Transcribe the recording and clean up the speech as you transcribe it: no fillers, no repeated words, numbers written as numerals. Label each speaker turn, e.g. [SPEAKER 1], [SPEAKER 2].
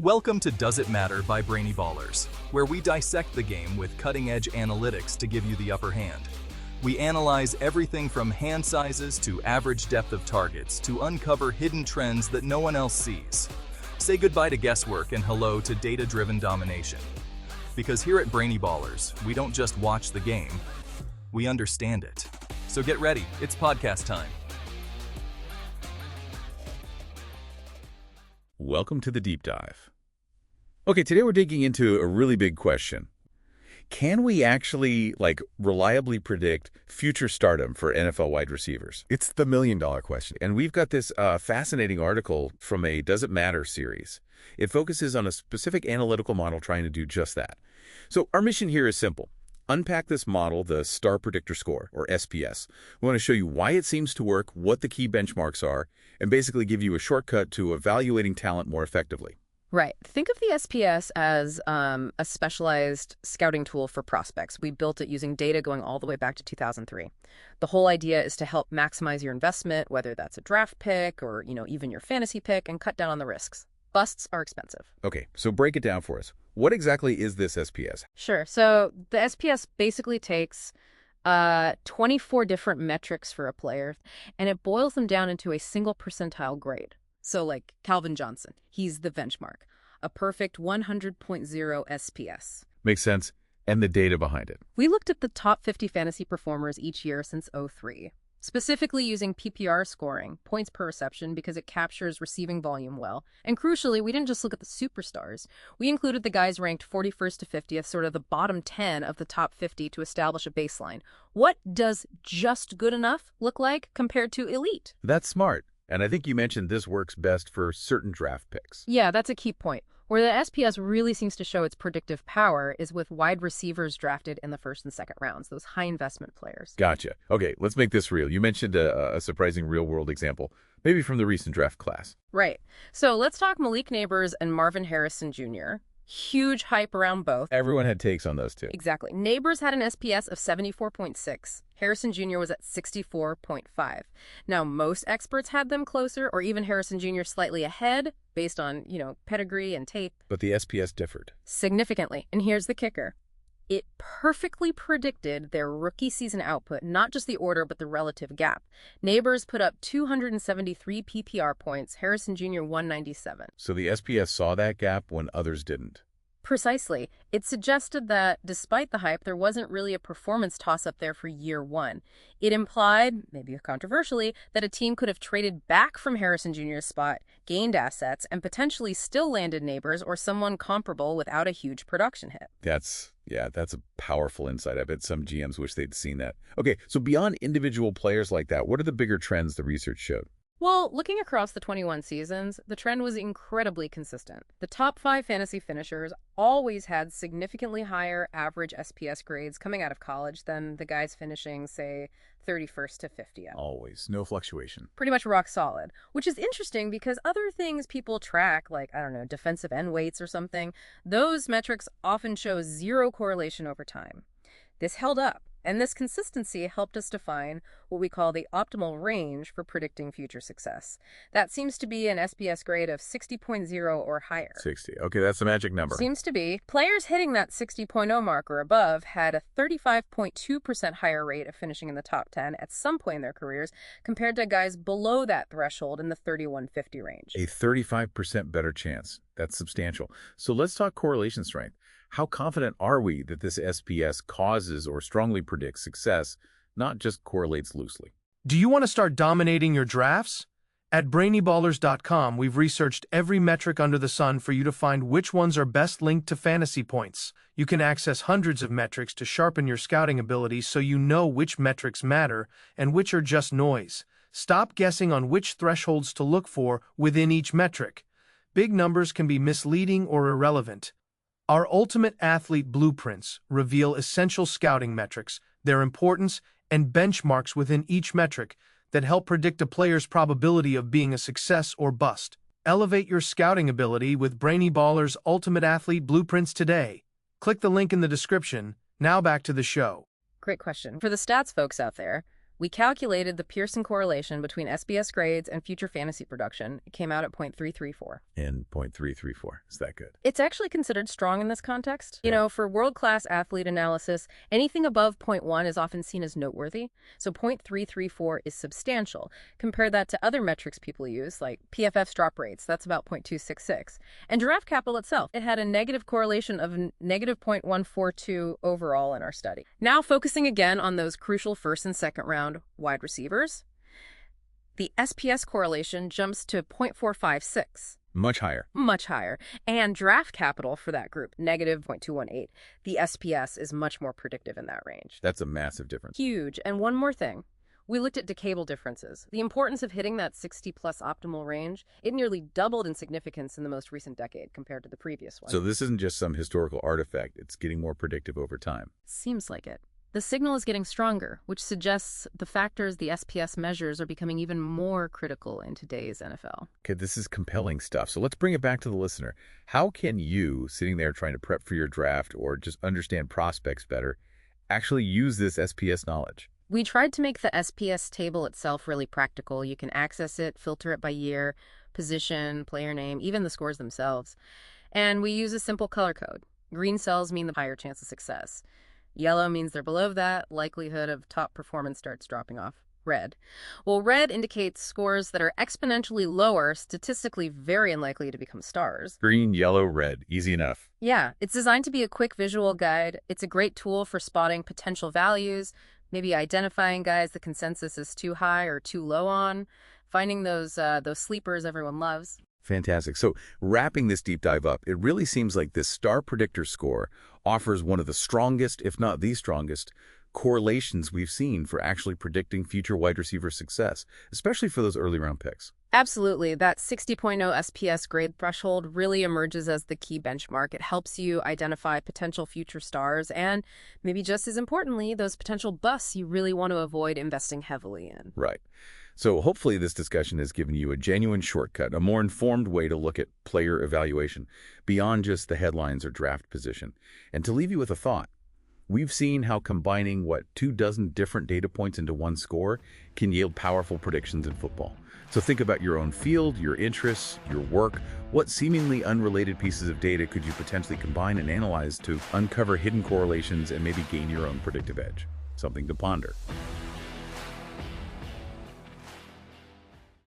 [SPEAKER 1] Welcome to Does It Matter by Brainy Ballers, where we dissect the game with cutting-edge analytics to give you the upper hand. We analyze everything from hand sizes to average depth of targets to uncover hidden trends that no one else sees. Say goodbye to guesswork and hello to data-driven domination. Because here at Brainy Ballers, we don't just watch the game, we understand it. So get ready, it's podcast time.
[SPEAKER 2] Welcome to the deep dive. Okay, today we're digging into a really big question. Can we actually, reliably predict future stardom for NFL wide receivers?
[SPEAKER 3] It's the million-dollar question.
[SPEAKER 2] And we've got this fascinating article from a Does It Matter series. It focuses on a specific analytical model trying to do just that. So our mission here is simple. Unpack this model, the Star Predictor Score, or SPS. We want to show you why it seems to work, what the key benchmarks are, and basically give you a shortcut to evaluating talent more effectively.
[SPEAKER 4] Right. Think of the SPS as a specialized scouting tool for prospects. We built it using data going all the way back to 2003. The whole idea is to help maximize your investment, whether that's a draft pick or, even your fantasy pick, and cut down on the risks. Busts are expensive.
[SPEAKER 2] Okay, so break it down for us. What exactly is this SPS?
[SPEAKER 4] Sure. So the SPS basically takes 24 different metrics for a player, and it boils them down into a single percentile grade. So like Calvin Johnson, he's the benchmark, a perfect 100.0 SPS.
[SPEAKER 2] Makes sense. And the data behind it.
[SPEAKER 4] We looked at the top 50 fantasy performers each year since '03, specifically using PPR scoring, points per reception, because it captures receiving volume well. And crucially, we didn't just look at the superstars. We included the guys ranked 41st to 50th, sort of the bottom 10 of the top 50 to establish a baseline. What does just good enough look like compared to elite?
[SPEAKER 2] That's smart. And I think you mentioned this works best for certain draft picks.
[SPEAKER 4] Yeah, that's a key point. Where the SPS really seems to show its predictive power is with wide receivers drafted in the first and second rounds, those high investment players.
[SPEAKER 2] Gotcha. Okay, let's make this real. You mentioned a surprising real-world example, maybe from the recent draft class.
[SPEAKER 4] Right. So let's talk Malik Nabers and Marvin Harrison Jr. Huge hype around both.
[SPEAKER 2] Everyone had takes on those two.
[SPEAKER 4] Exactly. Nabers had an SPS of 74.6. Harrison Jr. was at 64.5. Now, most experts had them closer, or even Harrison Jr. slightly ahead, based on, pedigree and tape.
[SPEAKER 2] But the SPS differed.
[SPEAKER 4] Significantly. And here's the kicker. It perfectly predicted their rookie season output, not just the order, but the relative gap. Nabers put up 273 PPR points, Harrison Jr. 197.
[SPEAKER 2] So the SPS saw that gap when others didn't.
[SPEAKER 4] Precisely. It suggested that, despite the hype, there wasn't really a performance toss-up there for year one. It implied, maybe controversially, that a team could have traded back from Harrison Jr.'s spot, gained assets, and potentially still landed Nabers or someone comparable without a huge production hit.
[SPEAKER 2] That's a powerful insight. I bet some GMs wish they'd seen that. Okay, so beyond individual players like that, what are the bigger trends the research showed?
[SPEAKER 4] Well, looking across the 21 seasons, the trend was incredibly consistent. The top 5 fantasy finishers always had significantly higher average SPS grades coming out of college than the guys finishing, say, 31st to 50th.
[SPEAKER 2] Always. No fluctuation.
[SPEAKER 4] Pretty much rock solid, which is interesting because other things people track, like, defensive end weights or something, those metrics often show zero correlation over time. This held up. And this consistency helped us define what we call the optimal range for predicting future success. That seems to be an SPS grade of 60.0 or higher.
[SPEAKER 2] 60. Okay, that's the magic number.
[SPEAKER 4] Seems to be. Players hitting that 60.0 mark or above had a 35.2% higher rate of finishing in the top 10 at some point in their careers compared to guys below that threshold in the 31-50 range.
[SPEAKER 2] A 35% better chance. That's substantial. So let's talk correlation strength. How confident are we that this SPS causes or strongly predicts success, not just correlates loosely?
[SPEAKER 5] Do you want to start dominating your drafts? At brainyballers.com, we've researched every metric under the sun for you to find which ones are best linked to fantasy points. You can access hundreds of metrics to sharpen your scouting ability so you know which metrics matter and which are just noise. Stop guessing on which thresholds to look for within each metric. Big numbers can be misleading or irrelevant. Our Ultimate Athlete Blueprints reveal essential scouting metrics, their importance, and benchmarks within each metric that help predict a player's probability of being a success or bust. Elevate your scouting ability with Brainy Ballers' Ultimate Athlete Blueprints today. Click the link in the description. Now back to the show.
[SPEAKER 4] Great question. For the stats folks out there, We calculated the Pearson correlation between SPS grades and future fantasy production. It came out at 0.334.
[SPEAKER 2] And 0.334. Is that good?
[SPEAKER 4] It's actually considered strong in this context. You know, for world-class athlete analysis, anything above 0.1 is often seen as noteworthy. So 0.334 is substantial. Compare that to other metrics people use, like PFF's drop rates. That's about 0.266. And draft capital itself, it had a negative correlation of negative 0.142 overall in our study. Now focusing again on those crucial first and second round wide receivers, the SPS correlation jumps to 0.456.
[SPEAKER 2] Much higher.
[SPEAKER 4] Much higher. And draft capital for that group, negative 0.218. The SPS is much more predictive in that range.
[SPEAKER 2] That's a massive difference.
[SPEAKER 4] Huge. And one more thing. We looked at decadal differences. The importance of hitting that 60-plus optimal range, it nearly doubled in significance in the most recent decade compared to the previous one.
[SPEAKER 2] So this isn't just some historical artifact. It's getting more predictive over time.
[SPEAKER 4] Seems like it. The signal is getting stronger, which suggests the factors the SPS measures are becoming even more critical in today's NFL.
[SPEAKER 2] Okay, this is compelling stuff. So let's bring it back to the listener. How can you, sitting there trying to prep for your draft or just understand prospects better, actually use this SPS knowledge?
[SPEAKER 4] We tried to make the SPS table itself really practical. You can access it, filter it by year, position, player name, even the scores themselves. And we use a simple color code. Green cells mean the higher chance of success. Yellow means they're below that, likelihood of top performance starts dropping off. Red. Well, red indicates scores that are exponentially lower, statistically very unlikely to become stars.
[SPEAKER 2] Green, yellow, red. Easy enough.
[SPEAKER 4] Yeah, it's designed to be a quick visual guide. It's a great tool for spotting potential values, maybe identifying guys the consensus is too high or too low on, finding those sleepers everyone loves.
[SPEAKER 2] Fantastic. So wrapping this deep dive up, it really seems like this star predictor score offers one of the strongest, if not the strongest, correlations we've seen for actually predicting future wide receiver success, especially for those early round picks.
[SPEAKER 4] Absolutely. That 60.0 SPS grade threshold really emerges as the key benchmark. It helps you identify potential future stars and, maybe just as importantly, those potential busts you really want to avoid investing heavily in.
[SPEAKER 2] Right. So hopefully this discussion has given you a genuine shortcut, a more informed way to look at player evaluation beyond just the headlines or draft position. And to leave you with a thought, we've seen how combining, 24 different data points into one score can yield powerful predictions in football. So think about your own field, your interests, your work. What seemingly unrelated pieces of data could you potentially combine and analyze to uncover hidden correlations and maybe gain your own predictive edge? Something to ponder.